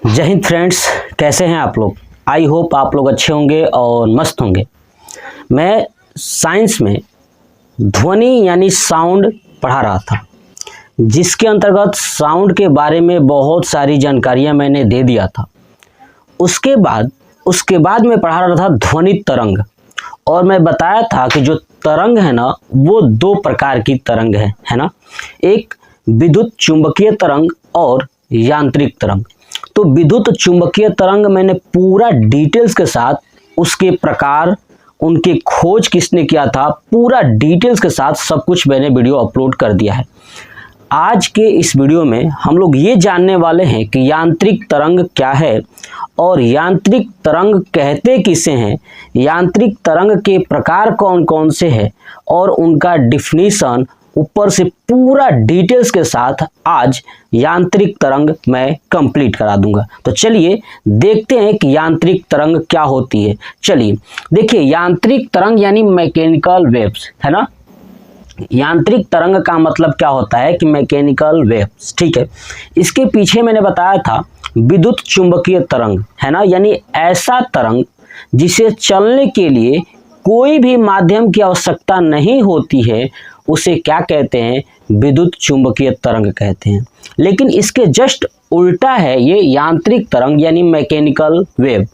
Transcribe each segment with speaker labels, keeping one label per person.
Speaker 1: जय हिंद फ्रेंड्स, कैसे हैं आप लोग। आई होप आप लोग अच्छे होंगे और मस्त होंगे। मैं साइंस में ध्वनि यानी साउंड पढ़ा रहा था, जिसके अंतर्गत साउंड के बारे में बहुत सारी जानकारियां मैंने दे दिया था। उसके बाद मैं पढ़ा रहा था ध्वनि तरंग, और मैं बताया था कि जो तरंग है ना, वो दो प्रकार की तरंग है ना। एक विद्युत चुंबकीय तरंग और यांत्रिक तरंग। तो विद्युत चुंबकीय तरंग मैंने पूरा डिटेल्स के साथ, उसके प्रकार, उनके खोज किसने किया था, पूरा डिटेल्स के साथ सब कुछ मैंने वीडियो अपलोड कर दिया है। आज के इस वीडियो में हम लोग ये जानने वाले हैं कि यांत्रिक तरंग क्या है और यांत्रिक तरंग कहते किसे हैं, यांत्रिक तरंग के प्रकार कौन कौन से हैं और उनका डिफिनीशन, ऊपर से पूरा डिटेल्स के साथ आज यांत्रिक तरंग मैं कंप्लीट करा दूंगा। तो चलिए देखते हैं कि यांत्रिक तरंग क्या होती है। चलिए देखिए, यांत्रिक तरंग यानी मैकेनिकल वेव्स, है ना। यांत्रिक तरंग का मतलब क्या होता है कि मैकेनिकल वेव्स, ठीक है। इसके पीछे मैंने बताया था विद्युत चुंबकीय तरंग, है ना, यानी ऐसा तरंग जिसे चलने के लिए कोई भी माध्यम की आवश्यकता नहीं होती है, उसे क्या कहते हैं, विद्युत चुंबकीय तरंग कहते हैं। लेकिन इसके जस्ट उल्टा है ये यांत्रिक तरंग यानी मैकेनिकल वेव,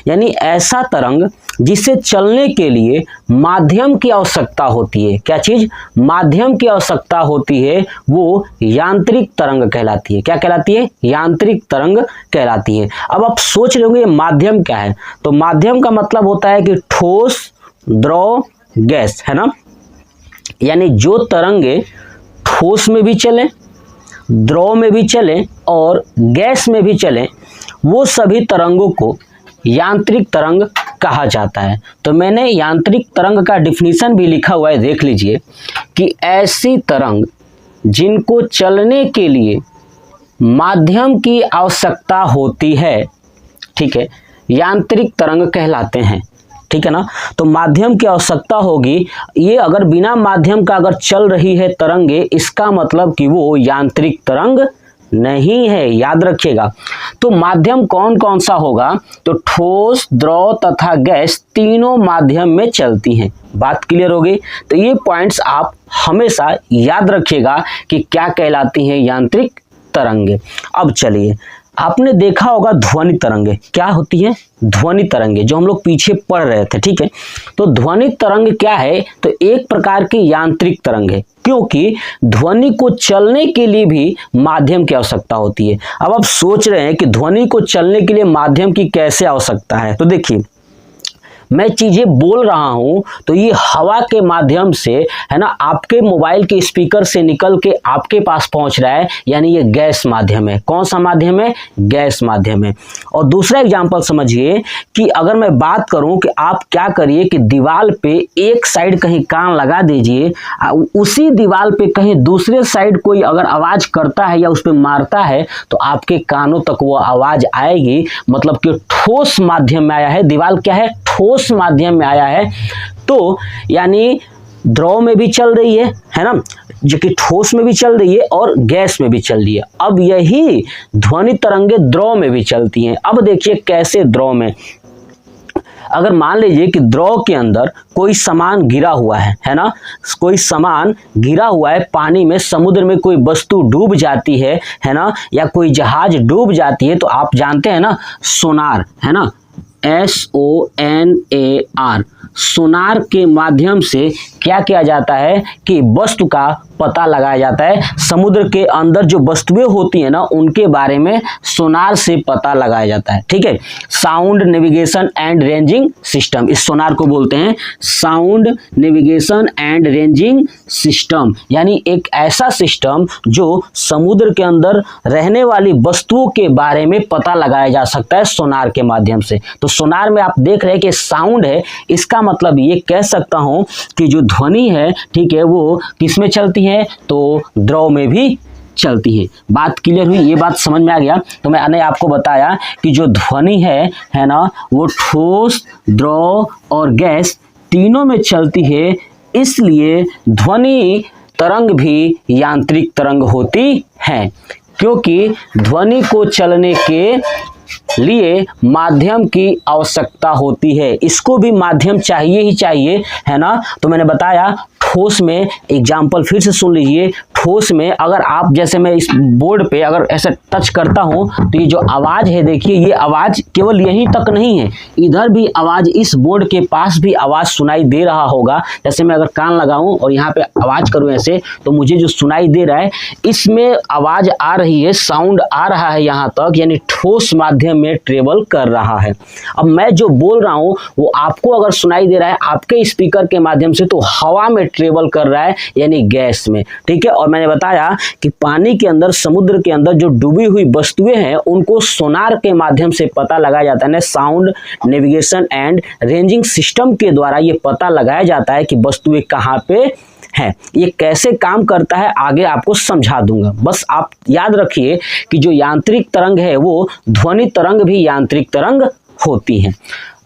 Speaker 1: यानी ऐसा तरंग जिसे चलने के लिए माध्यम की आवश्यकता होती है। क्या चीज, माध्यम की आवश्यकता होती है, वो यांत्रिक तरंग कहलाती है। क्या कहलाती है, यांत्रिक तरंग कहलाती है। अब आप सोच रहे होंगे ये माध्यम क्या है। तो माध्यम का मतलब होता है कि ठोस, द्रव, गैस, है ना। यानी जो तरंगे ठोस में भी चले, द्रव में भी चले और गैस में भी चले, वो सभी तरंगों को यांत्रिक तरंग कहा जाता है। तो मैंने यांत्रिक तरंग का डिफिनीशन भी लिखा हुआ है, देख लीजिए कि ऐसी तरंग जिनको चलने के लिए माध्यम की आवश्यकता होती है, ठीक है, यांत्रिक तरंग कहलाते हैं, ठीक है ना। तो माध्यम की आवश्यकता होगी, ये अगर बिना माध्यम का अगर चल रही है तरंगे, इसका मतलब कि वो यांत्रिक तरंग नहीं है, याद रखिएगा। तो माध्यम कौन कौन सा होगा, तो ठोस, द्रव तथा गैस तीनों माध्यम में चलती हैं। बात क्लियर हो गई। तो ये पॉइंट्स आप हमेशा याद रखिएगा कि क्या कहलाती हैं यांत्रिक तरंगे। अब चलिए, आपने देखा होगा ध्वनि तरंगे क्या होती है, ध्वनि तरंगे जो हम लोग पीछे पढ़ रहे थे, ठीक है। तो ध्वनि तरंग क्या है, तो एक प्रकार की यांत्रिक तरंग है, क्योंकि ध्वनि को चलने के लिए भी माध्यम की आवश्यकता होती है। अब आप सोच रहे हैं कि ध्वनि को चलने के लिए माध्यम की कैसे आवश्यकता है। तो देखिए, मैं चीजें बोल रहा हूं तो ये हवा के माध्यम से, है ना, आपके मोबाइल के स्पीकर से निकल के आपके पास पहुंच रहा है, यानी ये गैस माध्यम है। कौन सा माध्यम है, गैस माध्यम है। और दूसरा एग्जांपल समझिए कि अगर मैं बात करूं कि आप क्या करिए कि दीवार पे एक साइड कहीं कान लगा दीजिए, उसी दीवार पे कहीं दूसरे साइड कोई अगर आवाज करता है या उस पर मारता है तो आपके कानों तक वो आवाज आएगी। मतलब कि ठोस माध्यम में आया है, दीवार क्या है, ठोस माध्यम में आया है। तो यानी द्रव में भी चल रही है ना, जो कि ठोस में भी चल रही है और गैस में भी चल रही है। अब यही ध्वनि तरंगे द्रव में भी चलती हैं। अब देखिए कैसे द्रव में, अगर मान लीजिए कि द्रव के अंदर कोई सामान गिरा हुआ है ना, कोई सामान गिरा हुआ है पानी में, समुद्र में कोई वस्तु डूब जाती है ना, या कोई जहाज डूब जाती है, तो आप जानते हैं ना सोनार, है ना, SONAR, सोनार के माध्यम से क्या किया जाता है कि वस्तु का पता लगाया जाता है। समुद्र के अंदर जो वस्तुएं होती है ना, उनके बारे में सोनार से पता लगाया जाता है, ठीक है। Sound navigation and ranging system, इस सोनार को बोलते हैं sound navigation and ranging system, यानी एक ऐसा सिस्टम जो समुद्र के अंदर रहने वाली वस्तुओं के बारे में पता लगाया जा सकता है सोनार के माध्यम से। तो सोनार में आप देख रहे हैं कि साउंड है, इसका मतलब ये कह सकता हूं कि जो ध्वनि है, ठीक है, वो किस में चलती है, तो द्रव में भी चलती है। बात क्लियर हुई, ये बात समझ में आ गया। तो मैंने आपको बताया कि जो ध्वनि है ना, वो ठोस, द्रव और गैस तीनों में चलती है, इसलिए ध्वनि तरंग भी यांत्रिक तरंग होती है। क्योंकि ध्वनि को चलने के लिए माध्यम की आवश्यकता होती है। इसको भी माध्यम चाहिए ही चाहिए, है ना। तो मैंने बताया ठोस में एग्जाम्पल फिर से सुन लीजिए। ठोस में अगर आप जैसे मैं इस बोर्ड पे अगर ऐसे टच करता हूं तो ये जो आवाज है देखिए, ये आवाज केवल यहीं तक नहीं है, इधर भी आवाज, इस बोर्ड के पास भी आवाज सुनाई दे रहा होगा। जैसे मैं अगर कान लगाऊं और यहाँ पे आवाज करूं ऐसे, तो मुझे जो सुनाई दे रहा है इसमें आवाज आ रही है, साउंड आ रहा है यहाँ तक, यानी ठोस माध्यम में ट्रेवल कर रहा है। अब मैं जो बोल रहा हूं वो आपको अगर सुनाई दे रहा है आपके स्पीकर के माध्यम से, तो हवा में ट्रेवल कर रहा है यानी गैस में, ठीक है। और मैंने बताया कि पानी के अंदर, समुद्र के अंदर जो डूबी हुई वस्तुएं हैं उनको सोनार के माध्यम से पता लगाया जाता है, sound navigation and ranging system के द्वारा ये पता लगाया जाता है कि वस्तुएं कहाँ पे है। ये कैसे काम करता है आगे आपको समझा दूंगा। बस आप याद रखिए कि जो यांत्रिक तरंग है वो ध्वनि तरंग भी यांत्रिक तरंग होती हैं।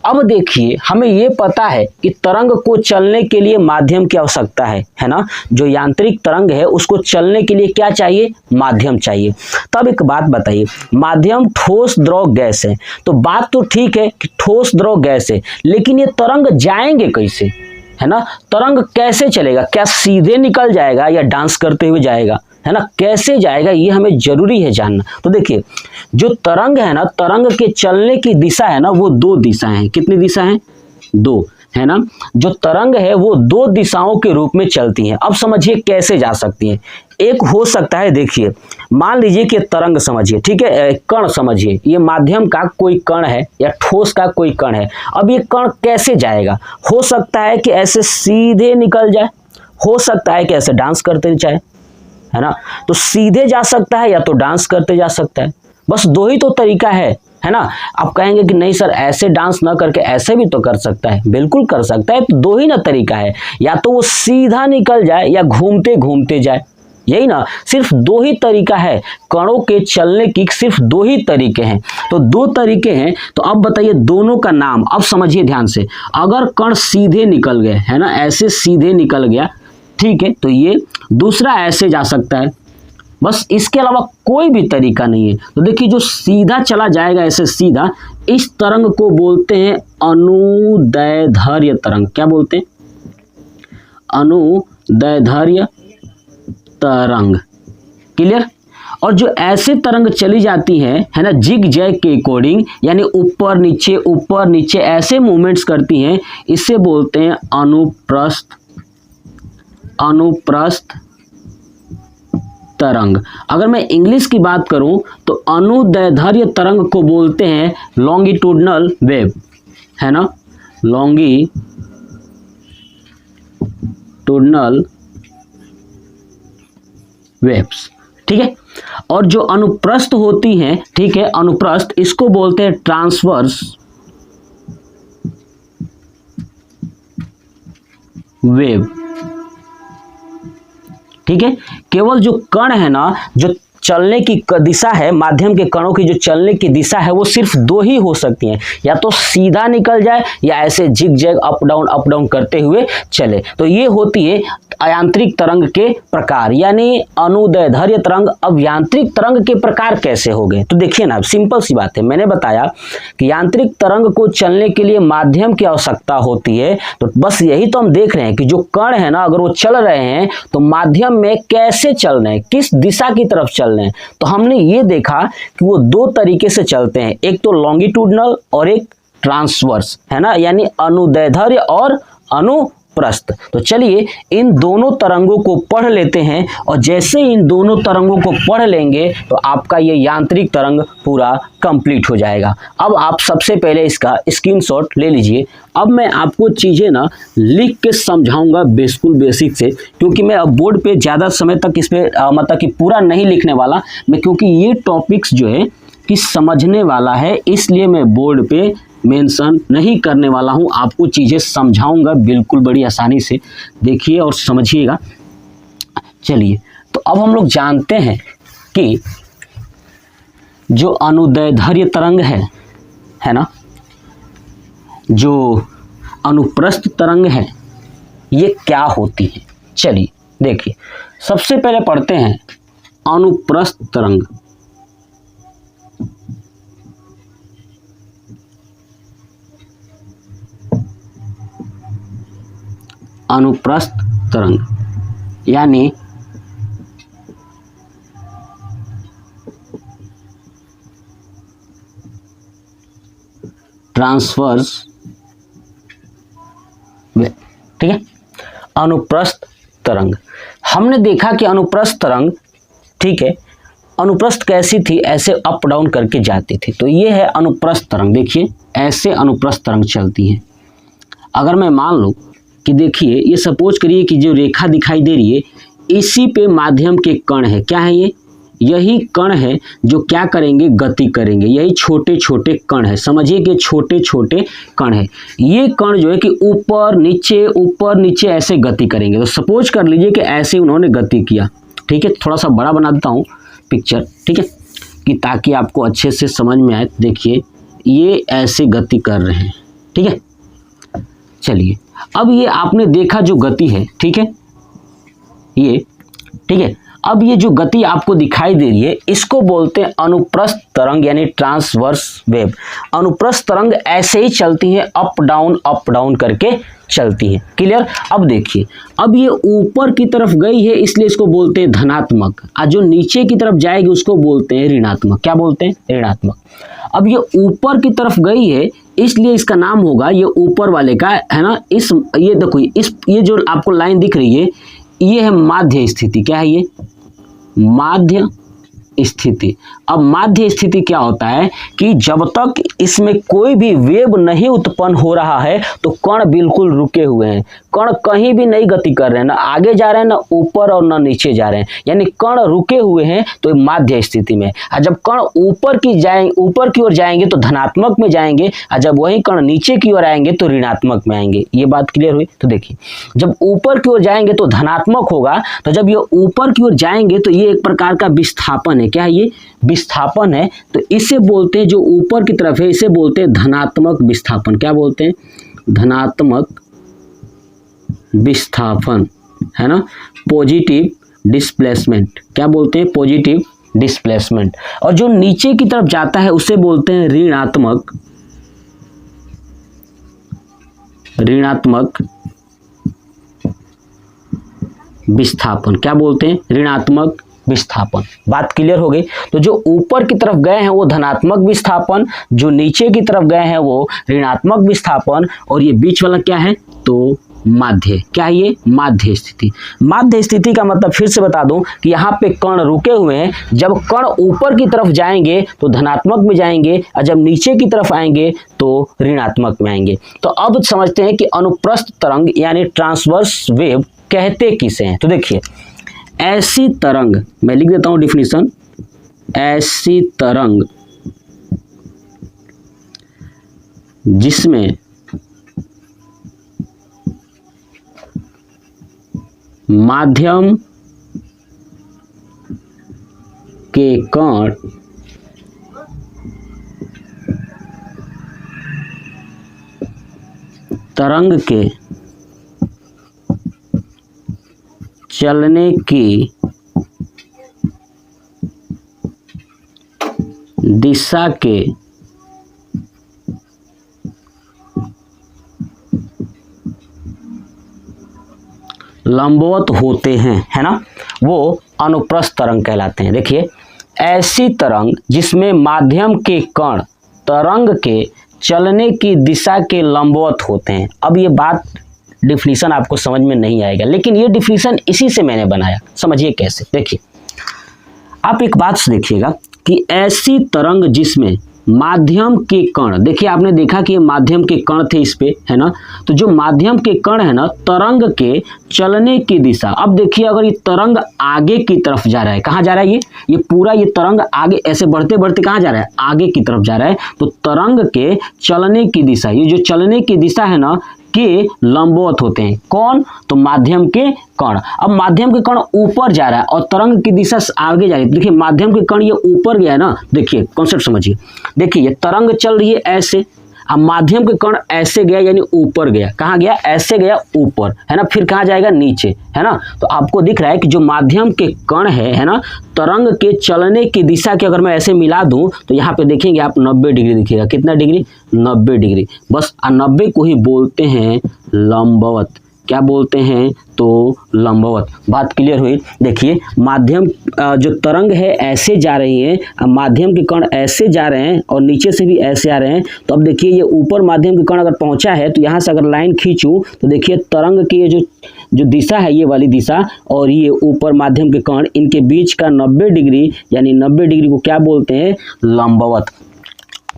Speaker 1: अब देखिए, हमें ये पता है कि तरंग को चलने के लिए माध्यम की आवश्यकता है ना। जो यांत्रिक तरंग है उसको चलने के लिए क्या चाहिए? माध्यम चाहिए। तब एक बात बताइए, माध्यम ठोस द्रव गैस है, तो बात तो ठीक है कि ठोस द्रव गैस है, लेकिन ये तरंग जाएंगे कैसे, है ना। तरंग कैसे चलेगा? क्या सीधे निकल जाएगा या डांस करते हुए जाएगा, है ना। कैसे जाएगा ये हमें जरूरी है जानना। तो देखिए, जो तरंग है ना, तरंग के चलने की दिशा है ना, वो दो दिशा हैं। कितनी दिशा हैं? दो, है ना। जो तरंग है वो दो दिशाओं के रूप में चलती हैं। अब समझिए कैसे जा सकती हैं। एक हो सकता है, देखिए मान लीजिए कि तरंग समझिए, ठीक है, कण समझिए, ये माध्यम का कोई कण है या ठोस का कोई कण है। अब ये कण कैसे जाएगा? हो सकता है कि ऐसे सीधे निकल जाए, हो सकता है कि ऐसे डांस करते जाए, है ना। तो सीधे जा सकता है या तो डांस करते जा सकता है, बस दो ही तो तरीका है ना। आप कहेंगे कि नहीं सर ऐसे डांस ना करके ऐसे भी तो कर सकता है, बिल्कुल कर सकता है। तो दो ही ना तरीका है, या तो वो सीधा निकल जाए या घूमते घूमते जाए, यही ना, सिर्फ दो ही तरीका है। कणों के चलने की सिर्फ दो ही तरीके हैं। तो दो तरीके हैं, तो अब बताइए दोनों का नाम। अब समझिए ध्यान से, अगर कण सीधे निकल गए, है ना, ऐसे सीधे निकल गया, ठीक है, तो ये दूसरा ऐसे जा सकता है, बस इसके अलावा कोई भी तरीका नहीं है। तो देखिए, जो सीधा चला जाएगा ऐसे सीधा, इस तरंग को बोलते हैं अनुदैर्ध्य तरंग। क्या बोलते हैं? अनुदैर्ध्य तरंग। क्लियर? और जो ऐसे तरंग चली जाती है ना, जिग जैग के अकॉर्डिंग, यानी ऊपर नीचे ऐसे मूवमेंट्स करती हैं, इसे बोलते हैं अनुप्रस्थ तरंग। अगर मैं इंग्लिश की बात करूं तो अनुदैर्ध्य तरंग को बोलते हैं लॉन्गिट्यूडनल वेव, है ना, लॉन्गिट्यूडनल वेव्स, ठीक है। और जो अनुप्रस्थ होती हैं, ठीक है, अनुप्रस्थ, इसको बोलते हैं ट्रांसवर्स वेव, ठीक है। केवल जो कण है ना, जो चलने की दिशा है, माध्यम के कणों की जो चलने की दिशा है वो सिर्फ दो ही हो सकती हैं, या तो सीधा निकल जाए या ऐसे जिग जैग अप डाउन करते हुए चले। तो ये होती है यांत्रिक तरंग के प्रकार, यानी अनुदैर्ध्य तरंग। अब यांत्रिक तरंग के प्रकार कैसे हो गए? तो देखिए ना, सिंपल सी बात है, मैंने बताया कि यांत्रिक तरंग को चलने के लिए माध्यम की आवश्यकता होती है। तो बस यही तो हम देख रहे हैं कि जो कण है ना, अगर वो चल रहे हैं तो माध्यम में कैसे चल रहे हैं, किस दिशा की तरफ चल रहे हैं। तो हमने ये देखा कि वो दो तरीके से चलते हैं, एक तो लॉन्गिट्यूडनल और एक ट्रांसवर्स, है ना, यानी अनुदैर्ध्य और अनुप्रस्थ। तो चलिए इन दोनों तरंगों को पढ़ लेते हैं, और जैसे इन दोनों तरंगों को पढ़ लेंगे तो आपका ये यांत्रिक तरंग पूरा कंप्लीट हो जाएगा। अब आप सबसे पहले इसका स्क्रीनशॉट ले लीजिए। अब मैं आपको चीज़ें ना लिख के समझाऊंगा बिल्कुल बेसिक से, क्योंकि मैं अब बोर्ड पे ज़्यादा समय तक इस पर मतलब कि पूरा नहीं लिखने वाला मैं, क्योंकि ये टॉपिक्स जो है कि समझने वाला है, इसलिए मैं बोर्ड पे मेंशन नहीं करने वाला हूं। आपको चीज़ें समझाऊंगा बिल्कुल बड़ी आसानी से, देखिए और समझिएगा। चलिए, तो अब हम लोग जानते हैं कि जो अनुदैर्ध्य तरंग है ना, जो अनुप्रस्थ तरंग है, ये क्या होती है। चलिए देखिए, सबसे पहले पढ़ते हैं अनुप्रस्थ तरंग। अनुप्रस्थ तरंग यानी ट्रांसवर्स वेव, ठीक है। अनुप्रस्थ तरंग, हमने देखा कि अनुप्रस्थ तरंग, ठीक है, अनुप्रस्थ कैसी थी, ऐसे अप डाउन करके जाती थी, तो ये है अनुप्रस्थ तरंग। देखिए ऐसे अनुप्रस्थ तरंग चलती है। अगर मैं मान लूँ कि देखिए ये सपोज करिए कि जो रेखा दिखाई दे रही है इसी पे माध्यम के कण है, क्या है ये, यही कण है जो क्या करेंगे, गति करेंगे। यही छोटे छोटे कण है, समझिए कि छोटे छोटे कण है। ये कण जो है कि ऊपर नीचे ऐसे गति करेंगे। तो सपोज कर लीजिए कि ऐसे उन्होंने गति किया, ठीक है। थोड़ा सा बड़ा बना देता हूँ पिक्चर, ठीक है, कि ताकि आपको अच्छे से समझ में आए। देखिए ये ऐसे गति कर रहे हैं, ठीक है। चलिए अब ये आपने देखा जो गति है, ठीक है, ये, ठीक है। अब ये जो गति आपको दिखाई दे रही है इसको बोलते हैं अनुप्रस्थ तरंग यानी ट्रांसवर्स वेव। अनुप्रस्थ तरंग ऐसे ही चलती है, अप डाउन करके चलती है। क्लियर। अब देखिए, अब ये ऊपर की तरफ गई है इसलिए इसको बोलते हैं धनात्मक, और जो नीचे की तरफ जाएगी उसको बोलते हैं ऋणात्मक। क्या बोलते हैं, ऋणात्मक। अब ये ऊपर की तरफ गई है इसलिए इसका नाम होगा, ये ऊपर वाले का है ना, ये देखो ये जो आपको लाइन दिख रही है ये है माध्य स्थिति। क्या है ये, माध्य स्थिति। अब माध्य स्थिति क्या होता है कि जब तक इसमें कोई भी वेव नहीं उत्पन्न हो रहा है तो कण बिल्कुल रुके हुए हैं, कण कहीं भी नहीं गति कर रहे हैं, ना आगे जा रहे हैं, ना ऊपर और ना नीचे जा रहे हैं, यानी कण रुके हुए हैं, तो माध्य स्थिति में। और जब कण ऊपर की ओर जाएंगे तो धनात्मक में जाएंगे, और जब वही कण नीचे की ओर आएंगे तो ऋणात्मक में आएंगे। ये बात क्लियर हुई। तो देखिए जब ऊपर की ओर जाएंगे तो धनात्मक होगा, तो जब ये ऊपर की ओर जाएंगे तो ये एक प्रकार का विस्थापन है। क्या है ये, विस्थापन है। तो इसे बोलते हैं, जो ऊपर की तरफ है इसे बोलते हैं धनात्मक विस्थापन। क्या बोलते हैं, धनात्मक विस्थापन, है ना। पॉजिटिव डिस्प्लेसमेंट, क्या बोलते हैं, पॉजिटिव डिस्प्लेसमेंट। और जो नीचे की तरफ जाता है उसे बोलते हैं ऋणात्मक विस्थापन। क्या बोलते हैं, ऋणात्मक विस्थापन। बात क्लियर हो गई। तो जो ऊपर की तरफ गए हैं वो धनात्मक विस्थापन, जो नीचे की तरफ गए हैं वो ऋणात्मक विस्थापन, और ये बीच वाला क्या है, तो माध्य। क्या है ये, माध्य स्थिति। माध्य स्थिति का मतलब फिर से बता दूं कि यहाँ पे कण रुके हुए हैं, जब कण ऊपर की तरफ जाएंगे तो धनात्मक में जाएंगे, और जब नीचे की तरफ आएंगे तो ऋणात्मक में आएंगे। तो अब समझते हैं कि अनुप्रस्थ तरंग यानी ट्रांसवर्स वेव कहते किसे हैं। तो देखिए ऐसी तरंग, मैं लिख देता हूं डिफिनीशन, ऐसी तरंग जिसमें माध्यम के कण तरंग के चलने की दिशा के लंबवत होते हैं, है ना, वो अनुप्रस्थ तरंग कहलाते हैं। देखिए ऐसी तरंग जिसमें माध्यम के कण तरंग के चलने की दिशा के लंबवत होते हैं। अब ये बात डिफिनीशन आपको समझ में नहीं आएगा, लेकिन ये डिफिनीशन इसी से मैंने बनाया। समझिए कैसे। देखिए आप एक बात देखिएगा कि ऐसी तरंग जिसमें माध्यम के कण, देखिए आपने देखा कि ये माध्यम के कण थे इस पे, है ना। तो जो माध्यम के कण है ना, तरंग के चलने की दिशा। अब देखिए अगर ये तरंग आगे की तरफ जा रहा है, कहाँ जा रहा है, ये पूरा ये तरंग आगे ऐसे बढ़ते बढ़ते कहाँ जा रहा है, आगे की तरफ जा रहा है। तो तरंग के चलने की दिशा, ये जो चलने की दिशा है ना के लंबवत होते हैं। कौन, तो माध्यम के कण। अब माध्यम के कण ऊपर जा रहा है और तरंग की दिशा आगे जा रही है। देखिए माध्यम के कण ये ऊपर गया है ना, देखिए कॉन्सेप्ट समझिए। देखिए ये तरंग चल रही है ऐसे, अब माध्यम के कण ऐसे गया यानी ऊपर गया। कहाँ गया, ऐसे गया ऊपर, है ना। फिर कहाँ जाएगा, नीचे, है ना। तो आपको दिख रहा है कि जो माध्यम के कण है ना, तरंग के चलने की दिशा के अगर मैं ऐसे मिला दूं तो यहाँ पे देखेंगे आप 90 डिग्री दिखेगा। कितना डिग्री, 90 डिग्री। बस 90 को ही बोलते हैं लंबवत। क्या बोलते हैं, तो लंबवत। बात क्लियर हुई। देखिए माध्यम जो तरंग है ऐसे जा रही है, अब माध्यम के कण ऐसे जा रहे हैं और नीचे से भी ऐसे आ रहे हैं। तो अब देखिए ये ऊपर माध्यम के कण अगर पहुंचा है तो यहाँ से अगर लाइन खींचूं तो देखिए तरंग की ये जो दिशा है, ये वाली दिशा, और ये ऊपर माध्यम के कण, इनके बीच का 90 डिग्री यानी 90 डिग्री को क्या बोलते हैं, लंबवत।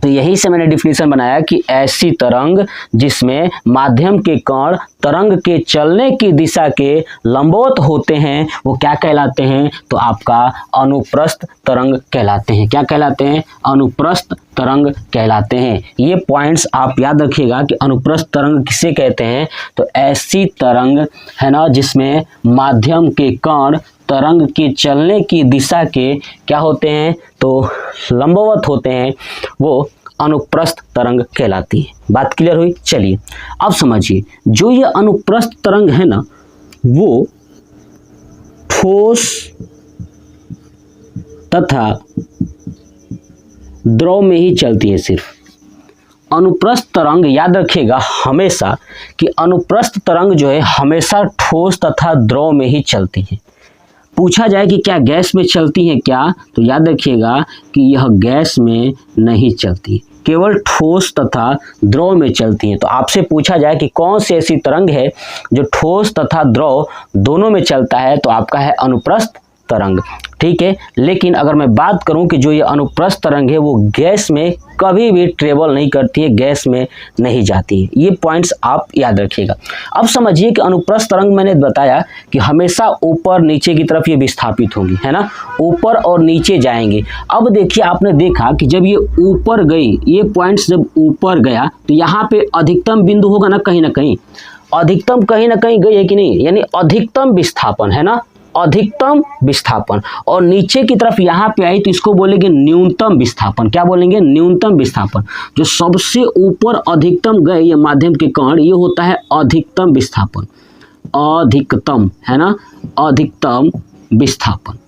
Speaker 1: तो यही से मैंने डिफिनीशन बनाया कि ऐसी तरंग जिसमें माध्यम के कण तरंग के चलने की दिशा के लंबवत होते हैं वो क्या कहलाते हैं, तो आपका अनुप्रस्थ तरंग कहलाते हैं। क्या कहलाते हैं, अनुप्रस्थ तरंग कहलाते हैं। ये पॉइंट्स आप याद रखिएगा कि अनुप्रस्थ तरंग किसे कहते हैं, तो ऐसी तरंग है ना जिसमें माध्यम के कण तरंग के चलने की दिशा के क्या होते हैं, तो लंबवत होते हैं, वो अनुप्रस्थ तरंग कहलाती है। बात क्लियर हुई। चलिए अब समझिए, जो ये अनुप्रस्थ तरंग है ना वो ठोस तथा द्रव में ही चलती है। सिर्फ अनुप्रस्थ तरंग याद रखिएगा हमेशा कि अनुप्रस्थ तरंग जो है हमेशा ठोस तथा द्रव में ही चलती है। पूछा जाए कि क्या गैस में चलती है क्या, तो याद रखिएगा कि यह गैस में नहीं चलती, केवल ठोस तथा द्रव में चलती है। तो आपसे पूछा जाए कि कौन सी ऐसी तरंग है जो ठोस तथा द्रव दोनों में चलता है, तो आपका है अनुप्रस्थ तरंग। ठीक है, लेकिन अगर मैं बात करूं कि जो ये अनुप्रस्थ तरंग है वो गैस में कभी भी ट्रेवल नहीं करती है, गैस में नहीं जाती है। ये पॉइंट्स आप याद रखिएगा। अब समझिए कि अनुप्रस्थ तरंग मैंने बताया कि हमेशा ऊपर नीचे की तरफ ये विस्थापित होंगी, है ना, ऊपर और नीचे जाएंगे। अब देखिए आपने देखा कि जब ये ऊपर गई, ये पॉइंट्स जब ऊपर गया तो यहाँ पे अधिकतम बिंदु होगा ना कहीं अधिकतम कहीं ना कहीं गई है कि नहीं, यानी अधिकतम विस्थापन, है ना, अधिकतम विस्थापन। और नीचे की तरफ यहाँ पे आई तो इसको बोलेंगे न्यूनतम विस्थापन। क्या बोलेंगे, न्यूनतम विस्थापन। जो सबसे ऊपर अधिकतम गए ये माध्यम के कण, ये होता है अधिकतम विस्थापन, अधिकतम, है ना, अधिकतम विस्थापन।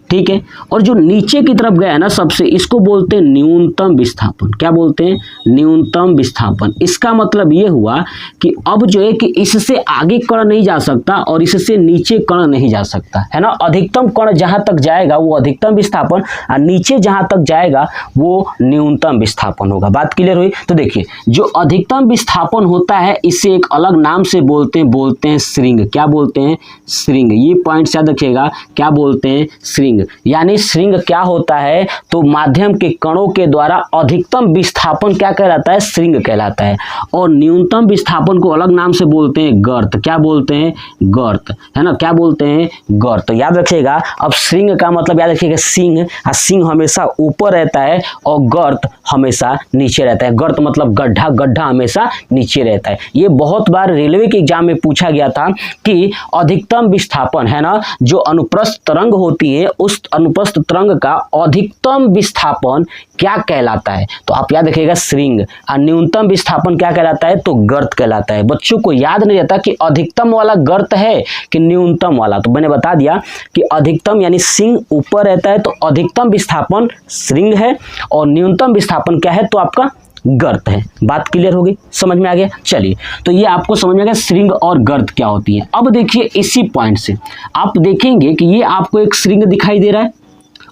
Speaker 1: ठीक है, और जो नीचे की तरफ गया है ना सबसे, इसको बोलते हैं न्यूनतम विस्थापन। क्या बोलते हैं, न्यूनतम विस्थापन। इसका मतलब ये हुआ कि अब जो है कि इससे आगे कण नहीं जा सकता और इससे नीचे कण नहीं जा सकता, है ना। अधिकतम कण जहां तक जाएगा वो अधिकतम विस्थापन, और नीचे जहां तक जाएगा वो न्यूनतम विस्थापन होगा। बात क्लियर हुई। तो देखिए जो अधिकतम विस्थापन होता है इसे एक अलग नाम से बोलते हैं श्रिंग। क्या बोलते हैं, श्रिंग। ये पॉइंट याद रखिएगा, क्या बोलते हैं, श्रिंग। यानी श्रिंग क्या होता है, तो माध्यम के कणों के द्वारा अधिकतम विस्थापन क्या कहलाता है, श्रिंग कहलाता है। और न्यूनतम विस्थापन को अलग नाम से बोलते हैं गर्त। क्या बोलते हैं, गर्त, है ना, क्या बोलते हैं, गर्त। तो याद रखिएगा। अब श्रिंग का मतलब याद रखिएगा सिंह, सिंह हमेशा ऊपर रहता है और गर्त हमेशा नीचे रहता है। गर्त मतलब गड्ढा, गड्ढा हमेशा नीचे रहता है। ये बहुत बार रेलवे के एग्जाम में पूछा गया था कि अधिकतम विस्थापन, है ना, जो अनुप्रस्थ तरंग होती है उस अनुप्रस्थ तरंग का अधिकतम विस्थापन क्या कहलाता है, तो आप याद रखिएगा श्रिंग। और न्यूनतम विस्थापन क्या कहलाता है, तो गर्त कहलाता है। बच्चों को याद नहीं रहता कि अधिकतम वाला गर्त है कि न्यूनतम वाला, तो मैंने बता दिया कि अधिकतम यानी सिंह ऊपर रहता है तो अधिकतम विस्थापन श्रिंग है, और न्यूनतम विस्थापन क्या है, तो आपका गर्त है। बात क्लियर होगी, समझ में आ गया। चलिए, तो ये आपको समझ में आ गया श्रिंग और गर्त क्या होती है। अब देखिए इसी पॉइंट से आप देखेंगे कि ये आपको एक श्रिंग दिखाई दे रहा है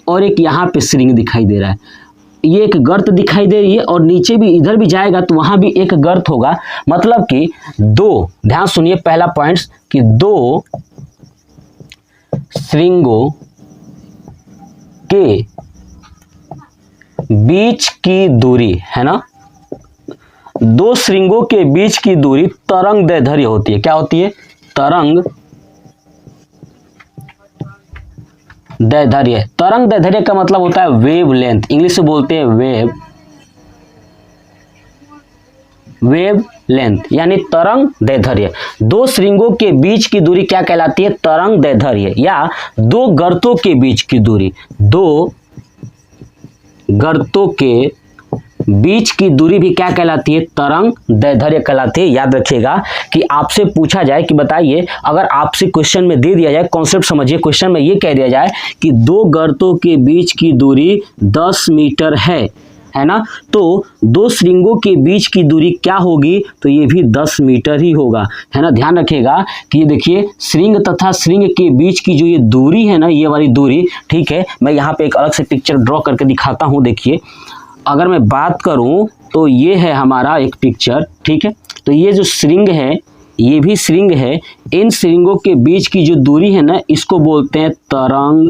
Speaker 1: और एक यहाँ पे श्रिंग दिखाई दे रहा है, ये एक गर्त दिखाई दे रही है, और नीचे भी इधर भी जाएगा तो वहां भी एक गर्त होगा। मतलब कि दो, ध्यान सुनिए पहला पॉइंट, कि दो श्रिंगों के बीच की दूरी, है ना, दो श्रिंगों के बीच की दूरी तरंग दैर्ध्य होती है। क्या होती है, तरंग दैर्ध्य। तरंग दैर्ध्य का मतलब होता है वेव लेंथ, इंग्लिश में बोलते हैं वेव लेंथ, यानी तरंग दैर्ध्य। दो श्रिंगों के बीच की दूरी क्या कहलाती है, तरंग दैर्ध्य। या दो गर्तों के बीच की दूरी, दो गर्तों के बीच की दूरी भी क्या कहलाती है, तरंग दैर्ध्य कहलाती है। याद रखिएगा कि आपसे पूछा जाए कि बताइए, अगर आपसे क्वेश्चन में दे दिया जाए, कॉन्सेप्ट समझिए, क्वेश्चन में ये कह दिया जाए कि दो गर्तों के बीच की दूरी 10 मीटर है है ना, तो दो श्रृंगों के बीच की दूरी क्या होगी, तो ये भी 10 मीटर ही होगा, है ना। ध्यान रखिएगा कि ये देखिए श्रृंग तथा श्रृंग के बीच की जो ये दूरी है ना, ये वाली दूरी, ठीक है, मैं यहाँ पे एक अलग से पिक्चर ड्रॉ करके दिखाता हूँ। देखिए अगर मैं बात करूँ तो ये है हमारा एक पिक्चर, ठीक है, तो ये जो श्रृंग है ये भी श्रृंग है, इन श्रृंगों के बीच की जो दूरी है ना, इसको बोलते हैं तरंग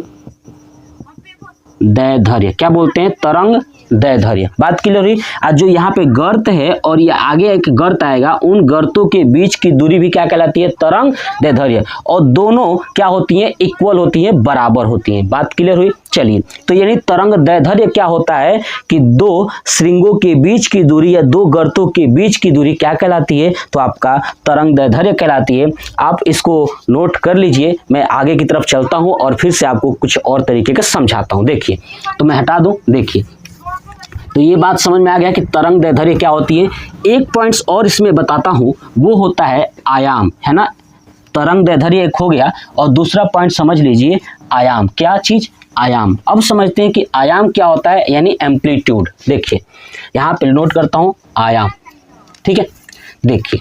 Speaker 1: दैर्ध्य। क्या बोलते हैं, तरंग दैर्ध्य। बात क्लियर हुई। आज जो यहाँ पे गर्त है और ये आगे एक गर्त आएगा, उन गर्तों के बीच की दूरी भी क्या कहलाती है, तरंग दैर्ध्य, और दोनों क्या होती हैं, इक्वल होती हैं, बराबर होती हैं। बात क्लियर हुई। चलिए, तो यानी तरंग दैर्ध्य क्या होता है कि दो श्रृंगों के बीच की दूरी या दो गर्तों के बीच की दूरी क्या कहलाती है, तो आपका तरंग दैर्ध्य कहलाती है। आप इसको नोट कर लीजिए, मैं आगे की तरफ चलता हूं और फिर से आपको कुछ और तरीके का समझाता हूं। देखिए, तो मैं हटा दूं। देखिए, तो ये बात समझ में आ गया कि तरंग दैर्ध्य क्या होती है। एक पॉइंट्स और इसमें बताता हूं, वो होता है आयाम, है ना। तरंग दैर्ध्य एक हो गया, और दूसरा पॉइंट समझ लीजिए आयाम। क्या चीज, आयाम। अब समझते हैं कि आयाम क्या होता है, यानी एम्पलीट्यूड। देखिए यहाँ पे नोट करता हूं आयाम, ठीक है। देखिए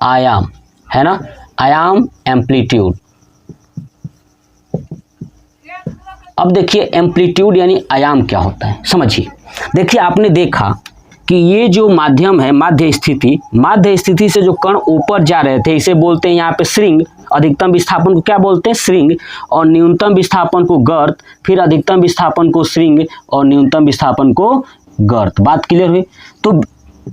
Speaker 1: आयाम, है ना, आयाम, एम्पलीट्यूड। अब देखिए एम्पलीट्यूड यानी आयाम क्या होता है, समझिए। देखिए आपने देखा कि ये जो माध्यम है, माध्य स्थिति से जो कण ऊपर जा रहे थे, इसे बोलते हैं यहाँ पे श्रृंग। अधिकतम विस्थापन को क्या बोलते हैं, श्रृंग, और न्यूनतम विस्थापन को गर्त, फिर अधिकतम विस्थापन को श्रृंग और न्यूनतम विस्थापन को गर्त। बात क्लियर हुई। तो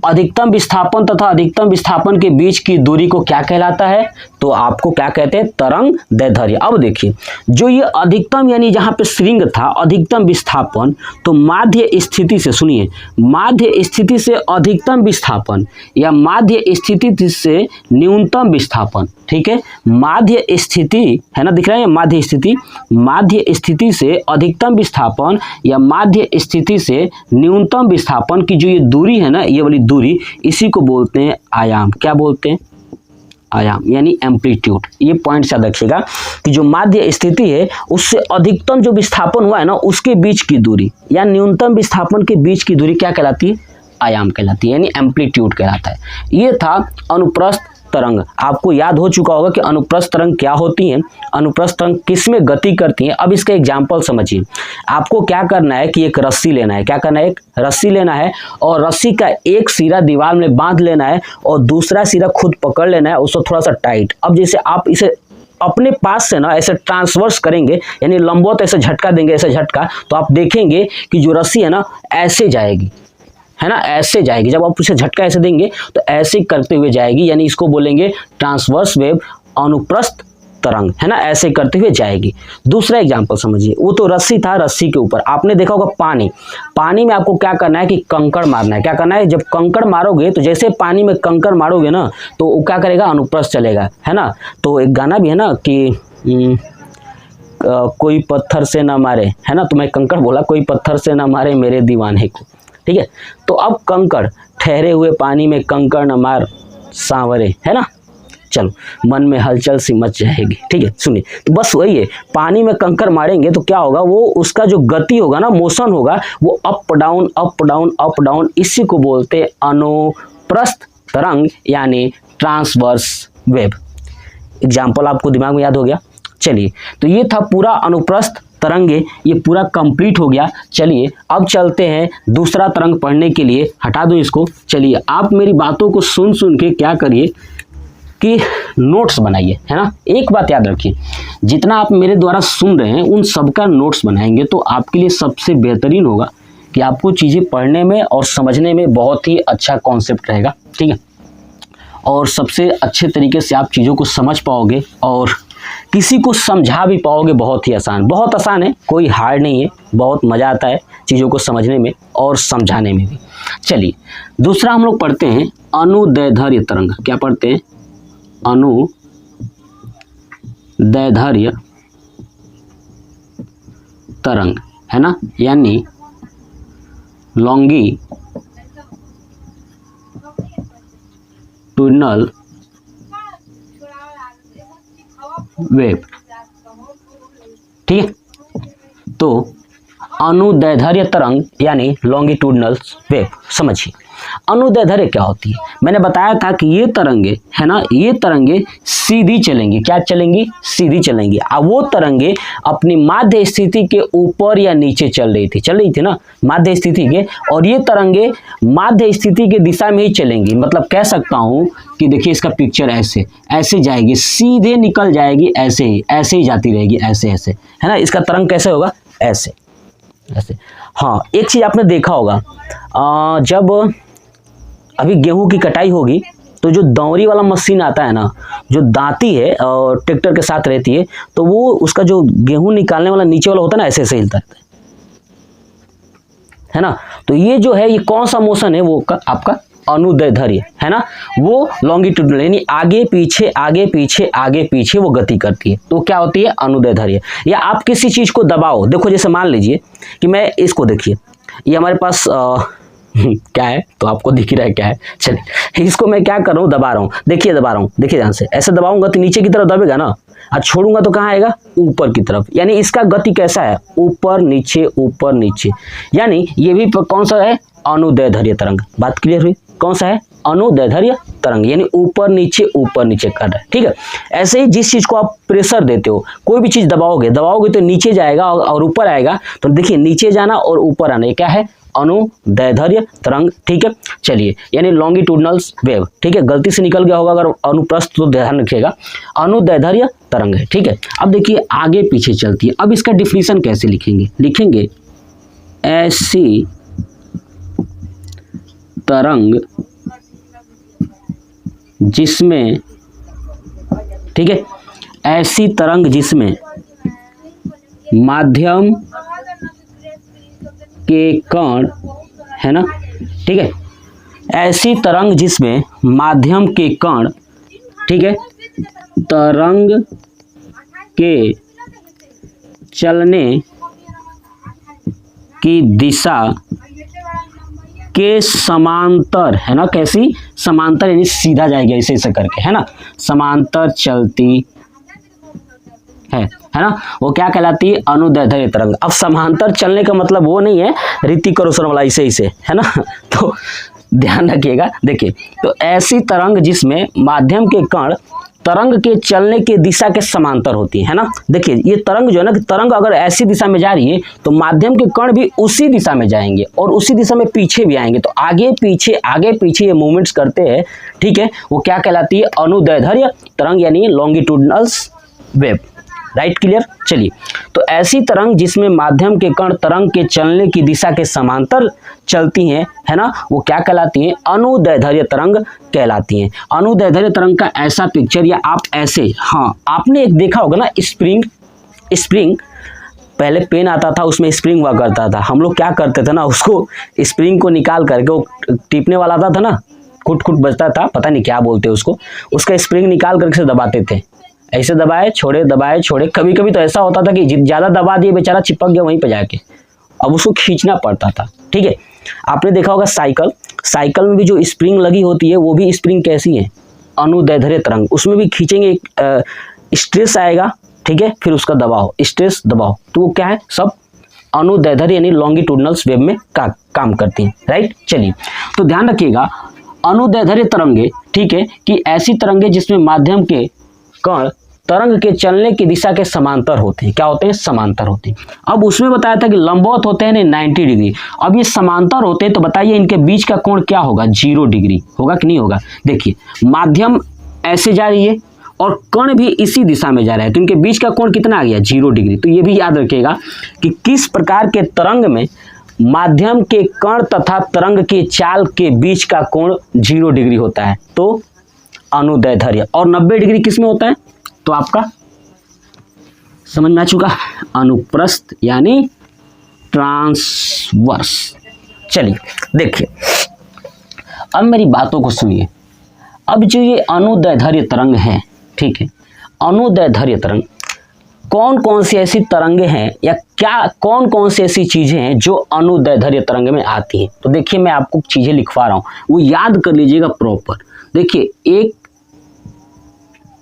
Speaker 1: अधिकतम विस्थापन तथा अधिकतम विस्थापन के बीच की दूरी को क्या कहलाता है, तो आपको क्या कहते हैं, तरंग दैर्ध्य। अब देखिए, जो ये अधिकतम यानी जहां पे श्रृंग था, अधिकतम विस्थापन, तो माध्य स्थिति से, सुनिए, माध्य स्थिति से अधिकतम विस्थापन या माध्य स्थिति से न्यूनतम विस्थापन, ठीक है, माध्य स्थिति, है ना, दिख रहा है माध्य स्थिति, माध्य स्थिति से अधिकतम विस्थापन या माध्य स्थिति से न्यूनतम विस्थापन की जो ये दूरी है ना, ये वाली दूरी, इसी को बोलते हैं आयाम। क्या बोलते हैं, आयाम, यानी एम्पलीट्यूड। ये पॉइंट याद रखिएगा कि जो माध्य स्थिति है उससे अधिकतम जो विस्थापन हुआ है ना, उसके बीच की दूरी या न्यूनतम विस्थापन के बीच की दूरी क्या कहलाती है, आयाम कहलाती है, यानी एम्पलीट्यूड कहलाता है। ये था अनुप्रस्थ तरंग। आपको याद हो चुका होगा कि अनुप्रस्थ तरंग क्या होती हैं, अनुप्रस्थ तरंग किसमें गति करती हैं। अब इसका एग्जाम्पल समझिए। आपको क्या करना है कि एक रस्सी लेना है, क्या करना है, एक रस्सी लेना है, और रस्सी का एक सिरा दीवार में बांध लेना है और दूसरा सिरा खुद पकड़ लेना है, उसको थोड़ा सा टाइट। अब जैसे आप इसे अपने पास से ना ऐसे ट्रांसवर्स करेंगे, यानी लंबवत ऐसे झटका देंगे, ऐसे झटका, तो आप देखेंगे कि जो रस्सी है ना ऐसे जाएगी, है ना, ऐसे जाएगी। जब आप उसे झटका ऐसे देंगे तो ऐसे करते हुए जाएगी, यानी इसको बोलेंगे ट्रांसवर्स वेव, अनुप्रस्थ तरंग, है ना, ऐसे करते हुए जाएगी। दूसरा एग्जांपल समझिए, वो तो रस्सी था, रस्सी के ऊपर आपने देखा होगा पानी। पानी में आपको क्या करना है कि कंकड़ मारना है। क्या करना है, जब कंकड़ मारोगे तो जैसे पानी में कंकड़ मारोगे ना, तो वो क्या करेगा, अनुप्रस्थ चलेगा, है ना। तो एक गाना भी है ना कि कोई पत्थर से ना मारे, है ना, तो मैं कंकड़ बोला, कोई पत्थर से ना मारे मेरे दीवाने को, ठीक है। तो अब कंकड़, ठहरे हुए पानी में कंकड़ न मार सांवरे, है ना, चलो मन में हलचल सी मच जाएगी, ठीक है। सुनिए, तो बस वही है, पानी में कंकड़ मारेंगे तो क्या होगा, वो उसका जो गति होगा ना, मोशन होगा, वो up down up down up down, इसी को बोलते हैं अनुप्रस्थ तरंग, यानी ट्रांसवर्स वेव। एग्जाम्पल आपको दिमाग में याद हो गया। चलिए, तो ये था पूरा अनुप्रस्थ तरंगे, ये पूरा कंप्लीट हो गया। चलिए अब चलते हैं दूसरा तरंग पढ़ने के लिए। हटा दो इसको। चलिए आप मेरी बातों को सुन सुन के क्या करिए कि नोट्स बनाइए, है ना। एक बात याद रखिए, जितना आप मेरे द्वारा सुन रहे हैं उन सबका नोट्स बनाएंगे तो आपके लिए सबसे बेहतरीन होगा कि आपको चीज़ें पढ़ने में और समझने में बहुत ही अच्छा कॉन्सेप्ट रहेगा, ठीक है, और सबसे अच्छे तरीके से आप चीज़ों को समझ पाओगे और किसी को समझा भी पाओगे। बहुत ही आसान, बहुत आसान है, कोई हार्ड नहीं है, बहुत मज़ा आता है चीज़ों को समझने में और समझाने में भी। चलिए दूसरा हम लोग पढ़ते हैं अनुदैर्ध्य तरंग। क्या पढ़ते हैं, अनुदैर्ध्य तरंग, है ना, यानी लॉन्गिट्यूडिनल वेव, ठीक है। तो अनुदैर्ध्य तरंग यानी लॉन्गिट्यूडनल वेव। समझिए अनुदैर्ध्य क्या होती है। मैंने बताया था कि ये तरंगे है ना, ये तरंगे सीधी चलेंगी। क्या चलेंगी? सीधी चलेंगी। अब वो तरंगे अपनी माध्य स्थिति के ऊपर या नीचे चल रही थी ना माध्य स्थिति के, और ये तरंगे माध्य स्थिति के दिशा में ही चलेंगी। मतलब कह सकता हूं कि देखिए इसका पिक्चर ऐसे जाएगी, सीधे निकल जाएगी, ऐसे ही जाती रहेगी, ऐसे है ना। इसका तरंग कैसे होगा? ऐसे। हाँ, एक चीज आपने देखा होगा, जब अभी गेहूं की कटाई होगी तो जो दौरी वाला मशीन आता है ना, जो दाती है और ट्रैक्टर के साथ रहती है, तो वो उसका जो गेहूं निकालने वाला नीचे वाला होता है ना, ऐसे हिलता रहता है ना। तो ये जो है, ये कौन सा मोशन है? वो आपका अनुदैर्ध्य है ना। वो लॉन्गिट्यूडनल यानी आगे पीछे वो गति करती है, तो क्या होती है? अनुदैर्ध्य। या आप किसी चीज को दबाओ, देखो जैसे मान लीजिए कि मैं इसको, देखिए ये हमारे पास क्या है, तो आपको दिख ही रहा है क्या है। चलिए इसको मैं क्या कर रहा हूँ, दबा रहा हूँ, देखिए दबा रहा हूँ, देखिए ध्यान से। ऐसे दबाऊंगा तो नीचे की तरफ दबेगा ना, और छोड़ूंगा तो कहाँ आएगा? ऊपर की तरफ। यानी इसका गति कैसा है? ऊपर नीचे। यानी ये भी कौन सा है? अनुदैर्ध्य तरंग। बात क्लियर हुई? कौन सा है? अनुदैर्ध्य तरंग, यानी ऊपर नीचे कर रहा है। ठीक है। ऐसे ही जिस चीज को आप प्रेशर देते हो, कोई भी चीज दबाओगे तो नीचे जाएगा और ऊपर आएगा। तो देखिए नीचे जाना और ऊपर आना, ये क्या है? अनुदैर्ध्य तरंग। ठीक है। चलिए, यानी लॉन्गिट्यूडनल वेव। ठीक है, गलती से निकल गया होगा अगर अनुप्रस्थ, तो ध्यान रखिएगा, अनुदैर्ध्य तरंग है। ठीक है। अब देखिए आगे पीछे चलती है। अब इसका डिफिनीशन कैसे लिखेंगे? ऐसी तरंग जिसमें, ठीक है, ऐसी तरंग जिसमें माध्यम के कण, है ना, ठीक है, ऐसी तरंग जिसमें माध्यम के कण, ठीक है, तरंग के चलने की दिशा के समांतर, है ना। कैसी? समांतर, यानी सीधा जाएगी ऐसे करके, है ना, समांतर चलती है ना। वो क्या कहलाती है? अनुदैर्ध्य तरंग। अब समांतर चलने का मतलब वो नहीं है ऋतिक रोशन वाला ऐसे, है ना। तो ध्यान रखिएगा। देखिए, तो ऐसी तरंग जिसमें माध्यम के कण तरंग के चलने की दिशा के समांतर होती है ना। देखिए ये तरंग जो है ना, तरंग अगर ऐसी दिशा में जा रही है तो माध्यम के कण भी उसी दिशा में जाएंगे और उसी दिशा में पीछे भी आएंगे। तो आगे पीछे ये मूवमेंट्स करते हैं। ठीक है, वो क्या कहलाती है? अनुदैर्ध्य तरंग, यानी लॉन्गिट्यूडनल वेव। Right, clear. चलिए, तो ऐसी तरंग जिसमें माध्यम के कण तरंग के चलने की दिशा के समांतर चलती हैं, है ना, वो क्या कहलाती हैं? अनुदैर्ध्य तरंग कहलाती हैं। अनुदैर्ध्य तरंग का ऐसा पिक्चर, या आप ऐसे, हाँ आपने एक देखा होगा ना, स्प्रिंग पहले पेन आता था, उसमें स्प्रिंग हुआ करता था। हम लोग क्या करते थे ना, उसको स्प्रिंग को निकाल करके, वो टिपने वाला आता था ना, खुट बजता था, पता नहीं क्या बोलते उसको, उसका स्प्रिंग निकाल करके दबाते थे। ऐसे दबाए छोड़े। कभी कभी तो ऐसा होता था कि ज्यादा दबा दिए, बेचारा चिपक गया वहीं पे जाके, अब उसको खींचना पड़ता था। ठीक है, आपने देखा होगा साइकिल में भी जो स्प्रिंग लगी होती है, वो भी स्प्रिंग कैसी है? अनुदैर्ध्य तरंग। उसमें भी खींचेंगे, स्ट्रेस आएगा, ठीक है, फिर उसका दबाव, स्ट्रेस दबाव, तो वो क्या है? सब अनुदैर्ध्य यानी लॉन्गिट्यूडनल वेव में काम करती हैं। राइट, चलिए, तो ध्यान रखिएगा, अनुदैर्ध्य तरंगे, ठीक है, कि ऐसी तरंगे जिसमें माध्यम के कण तरंग के चलने की दिशा के समांतर होते हैं। क्या होते हैं? समांतर होते हैं। अब उसमें बताया था कि लंबवत होते हैं 90 डिग्री। अब ये समांतर होते हैं, तो बताइए इनके बीच का कोण क्या होगा? 0 डिग्री होगा कि नहीं होगा? देखिए, माध्यम ऐसे जा रही है और कण भी इसी दिशा में जा रहा है, तो इनके बीच का कोण कितना आ गया? 0 डिग्री। तो ये भी याद रखिएगा कि किस प्रकार के तरंग में माध्यम के कण तथा तरंग के चाल के बीच का कोण 0 डिग्री होता है, तो अनुदैर्ध्य। और 90 डिग्री किस में होता है? तो आपका समझ में आ चुका, अनुप्रस्थ यानी ट्रांसवर्स। चलिए देखिए, अब मेरी बातों को सुनिए। अब जो ये अनुदैर्ध्य तरंग है, ठीक है, अनुदैर्ध्य तरंग कौन कौन सी ऐसी तरंगे हैं, या क्या कौन कौन सी ऐसी चीजें हैं जो अनुदैर्ध्य तरंग में आती हैं? तो देखिए, मैं आपको चीजें लिखवा रहा हूं, वो याद कर लीजिएगा प्रॉपर। देखिए, एक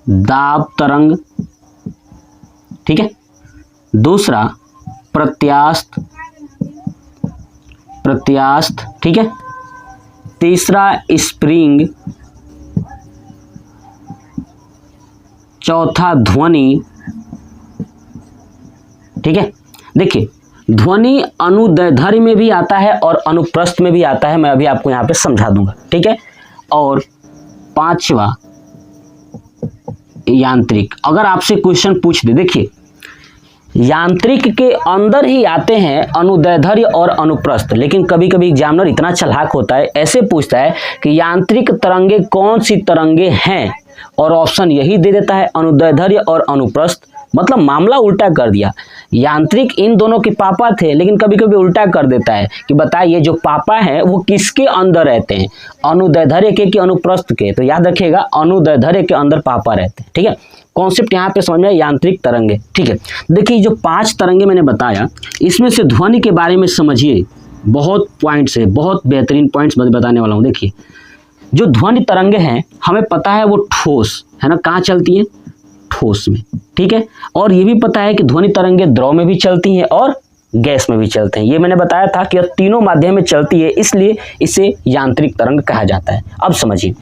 Speaker 1: दाब तरंग, ठीक है, दूसरा प्रत्यास्थ प्रत्यास्थ, ठीक है। तीसरा स्प्रिंग, चौथा ध्वनि, ठीक है। देखिए ध्वनि अनुदैर्ध्य में भी आता है और अनुप्रस्थ में भी आता है, मैं अभी आपको यहाँ पे समझा दूंगा, ठीक है। और पांचवा यांत्रिक। अगर आपसे क्वेश्चन पूछ दे, देखिए यांत्रिक के अंदर ही आते हैं अनुदैर्ध्य और अनुप्रस्थ, लेकिन कभी कभी एग्जामिनर इतना चालाक होता है, ऐसे पूछता है कि यांत्रिक तरंगे कौन सी तरंगे हैं, और ऑप्शन यही दे देता है अनुदैर्ध्य और अनुप्रस्थ। मतलब मामला उल्टा कर दिया। यांत्रिक इन दोनों के पापा थे, लेकिन कभी कभी उल्टा कर देता है कि बताइए जो पापा हैं वो किसके अंदर रहते हैं, अनुदैर्ध्य के कि अनुप्रस्थ के। तो याद रखिएगा अनुदैर्ध्य के अंदर पापा रहते हैं, ठीक है। कॉन्सेप्ट यहाँ पे समझ में यांत्रिक तरंगे, ठीक है। देखिए जो 5 तरंगे मैंने बताया, इसमें से ध्वनि के बारे में समझिए, बहुत पॉइंट्स है, बहुत बेहतरीन पॉइंट्स बताने वाला हूँ। देखिए जो ध्वनि तरंगे हैं हमें पता है वो ठोस है ना, कहाँ चलती है, ठोस में, ठीक है। और ये भी पता है कि ध्वनि तरंगे द्रव में भी चलती हैं और गैस में भी चलते हैं। ये मैंने बताया था कि तीनों माध्यम में चलती है, इसलिए इसे यांत्रिक तरंग कहा जाता है। अब समझिए,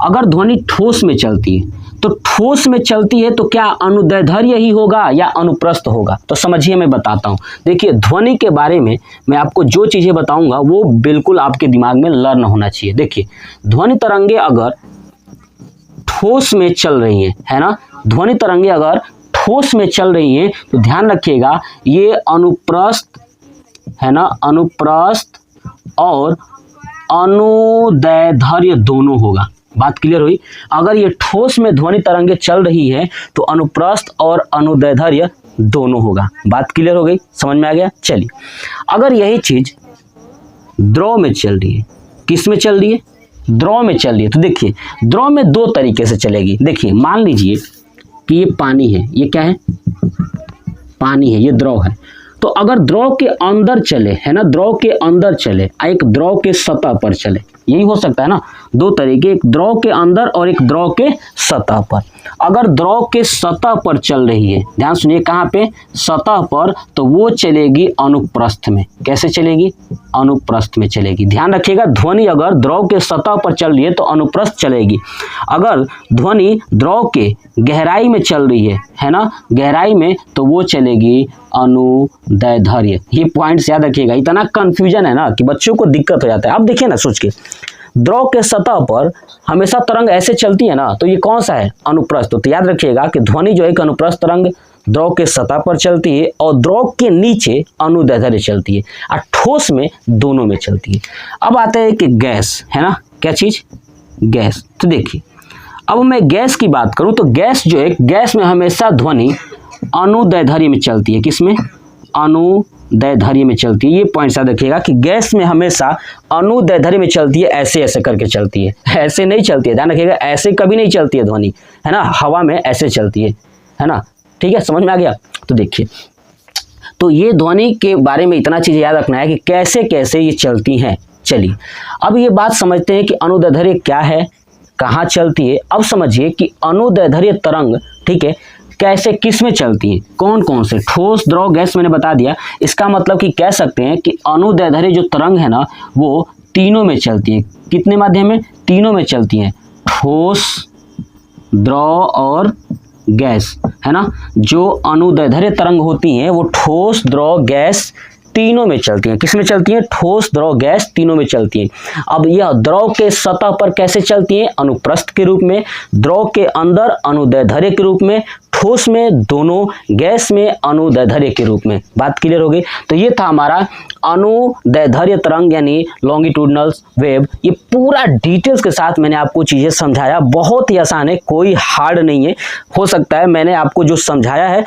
Speaker 1: अगर ध्वनि ठोस में चलती है तो ठोस में चलती है तो क्या अनुदैर्ध्य ही होगा या अनुप्रस्थ होगा? तो समझिए मैं बताता हूँ। देखिए ध्वनि के बारे में मैं आपको जो चीजें बताऊंगा वो बिल्कुल आपके दिमाग में लर्न होना चाहिए। देखिए ध्वनि तरंगे अगर ठोस में चल रही है ना, ध्वनि तरंगे अगर ठोस में चल रही हैं तो ध्यान रखिएगा ये अनुप्रस्थ है ना, अनुप्रस्थ और अनुदैर्ध्य दोनों होगा। बात क्लियर हुई? अगर ये ठोस में ध्वनि तरंगे चल रही है तो अनुप्रस्थ और अनुदैर्ध्य दोनों होगा। बात क्लियर हो गई, समझ में आ गया? चलिए अगर यही चीज द्रव में चल रही है, किस में चल रही है, द्रव में चल रही है, तो देखिए द्रव में 2 तरीके से चलेगी। देखिए मान लीजिए कि ये पानी है, ये क्या है, पानी है, ये द्रव है। तो अगर द्रव के अंदर चले है ना, द्रव के अंदर चले, एक द्रव के सतह पर चले, यही हो सकता है ना, 2 तरीके, एक द्रव के अंदर और एक द्रव के सतह पर। अगर द्रव के सतह पर चल रही है, ध्यान सुनिए कहाँ पे, सतह पर, तो वो चलेगी अनुप्रस्थ में। कैसे चलेगी? अनुप्रस्थ में चलेगी। ध्यान रखिएगा ध्वनि अगर द्रव के सतह पर चल रही है तो अनुप्रस्थ चलेगी। अगर ध्वनि द्रव के गहराई में चल रही है ना, गहराई में, तो वो चलेगी अनुदैर्ध्य। ये पॉइंट्स याद रखिएगा, इतना कंफ्यूजन है ना कि बच्चों को दिक्कत हो जाता है। अब देखिए ना सोच के, द्रव के सतह पर हमेशा तरंग ऐसे चलती है ना, तो ये कौन सा है, अनुप्रस्थ। तो याद रखिएगा कि ध्वनि जो है एक अनुप्रस्थ तरंग द्रव के सतह पर चलती है और द्रव के नीचे अनुदैर्ध्य चलती है, और ठोस में दोनों में चलती है। अब आते हैं कि गैस है ना, क्या चीज, गैस। तो देखिए अब मैं गैस की बात करूं तो गैस जो है, गैस में हमेशा ध्वनि अनुदैर्ध्य में चलती है। किसमें? अनुदैर्ध्य में चलती है। ये पॉइंट याद रखिएगा कि गैस में हमेशा अनुदैर्ध्य में चलती है, ऐसे ऐसे करके चलती है, ऐसे नहीं चलती है। ध्यान रखिएगा ऐसे कभी नहीं चलती है ध्वनि, है ना, हवा में ऐसे चलती है ना, ठीक है, समझ में आ गया? तो देखिए, तो ये ध्वनि के बारे में इतना चीज याद रखना है कि कैसे कैसे ये चलती हैं। चलिए अब ये बात समझते हैं कि अनुदैर्ध्य क्या है, कहाँ चलती है। अब समझिए कि अनुदैर्ध्य तरंग, ठीक है, कैसे किस में चलती है, कौन कौन से, ठोस द्रव गैस, मैंने बता दिया। इसका मतलब कि कह सकते हैं कि अनुदैर्ध्य जो तरंग है ना वो तीनों में चलती है। कितने माध्यम में? तीनों में चलती हैं, ठोस, द्रव और गैस, है ना। जो अनुदैर्ध्य तरंग होती हैं वो ठोस, द्रव, गैस तीनों में चलती हैं। किस में चलती हैं? ठोस, द्रव, गैस तीनों में चलती हैं। अब यह द्रव के सतह पर कैसे चलती हैं? अनुप्रस्थ के रूप में, द्रव के अंदर अनुदैर्ध्य के रूप में, ठोस में दोनों, गैस में अनुदैर्ध्य के रूप में। बात क्लियर हो गई? तो ये था हमारा अनुदैर्ध्य तरंग यानी लॉन्गिट्यूडनल वेव। ये पूरा डिटेल्स के साथ मैंने आपको चीजें समझाया, बहुत ही आसान है, कोई हार्ड नहीं है। हो सकता है मैंने आपको जो समझाया है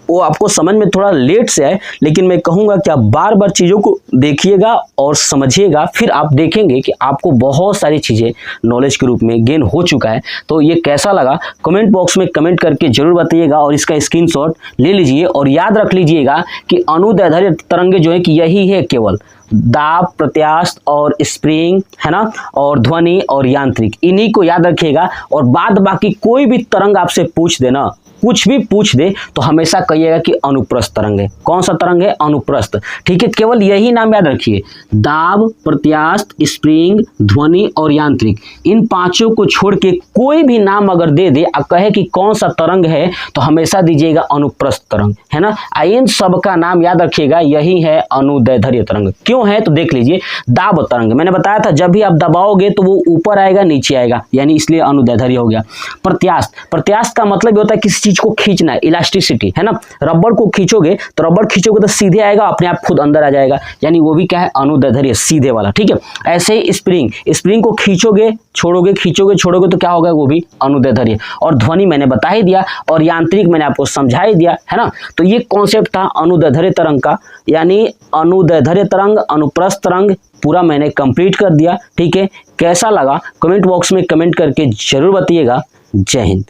Speaker 1: वो आपको समझ में थोड़ा लेट से आए, लेकिन मैं कहूँगा कि आप बार बार चीज़ों को देखिएगा और समझिएगा, फिर आप देखेंगे कि आपको बहुत सारी चीज़ें नॉलेज के रूप में गेन हो चुका है। तो ये कैसा लगा कमेंट बॉक्स में कमेंट करके जरूर बताइएगा और इसका स्क्रीनशॉट ले लीजिए और याद रख लीजिएगा कि अनुदैर्ध्य तरंगे जो है कि यही है, केवल दाब, प्रत्यास्थ और स्प्रिंग, है ना, और ध्वनि और यांत्रिक, इन्हीं को याद रखिएगा। और बाद बाकी कोई भी तरंग आपसे पूछ देना कुछ भी पूछ दे तो हमेशा कहिएगा कि अनुप्रस्थ तरंग है। कौन सा तरंग है? अनुप्रस्थ। ठीक है, केवल यही नाम याद रखिए, दाब, प्रत्यास्थ, स्प्रिंग, ध्वनि और यांत्रिक, इन पांचों को छोड़ के कोई भी नाम अगर दे दे और कहे कि कौन सा तरंग है तो हमेशा दीजिएगा अनुप्रस्थ तरंग, है ना। इन सब का नाम याद रखिएगा, यही है अनुदैर्ध्य तरंग। क्यों है तो देख लीजिए, दाब तरंग मैंने बताया था, जब भी आप दबाओगे तो वो ऊपर आएगा नीचे आएगा, यानी इसलिए अनुदैर्ध्य हो गया। प्रत्यास्थ, प्रत्यास्थ का मतलब होता है किसी चीज को खींचना, इलास्टिसिटी, है ना। रबड़ को खींचोगे तो रबड़ खींचोगे तो सीधे आएगा, अपने आप खुद अंदर आ जाएगा, यानी वो भी क्या है? अनुदैर्ध्य, सीधे वाला। ठीक है, ऐसे ही स्प्रिंग, स्प्रिंग को खींचोगे छोड़ोगे, खींचोगे छोड़ोगे तो क्या होगा? वो भी अनुदैर्ध्य। और ध्वनि मैंने बता ही दिया, और यांत्रिक मैंने आपको समझा ही दिया, है ना। तो ये कॉन्सेप्ट था अनुदैर्ध्य तरंग का, यानी अनुदैर्ध्य तरंग, अनुप्रस्थ तरंग पूरा मैंने कंप्लीट कर दिया। ठीक है, कैसा लगा कमेंट बॉक्स में कमेंट करके जरूर बताइएगा। जय हिंद।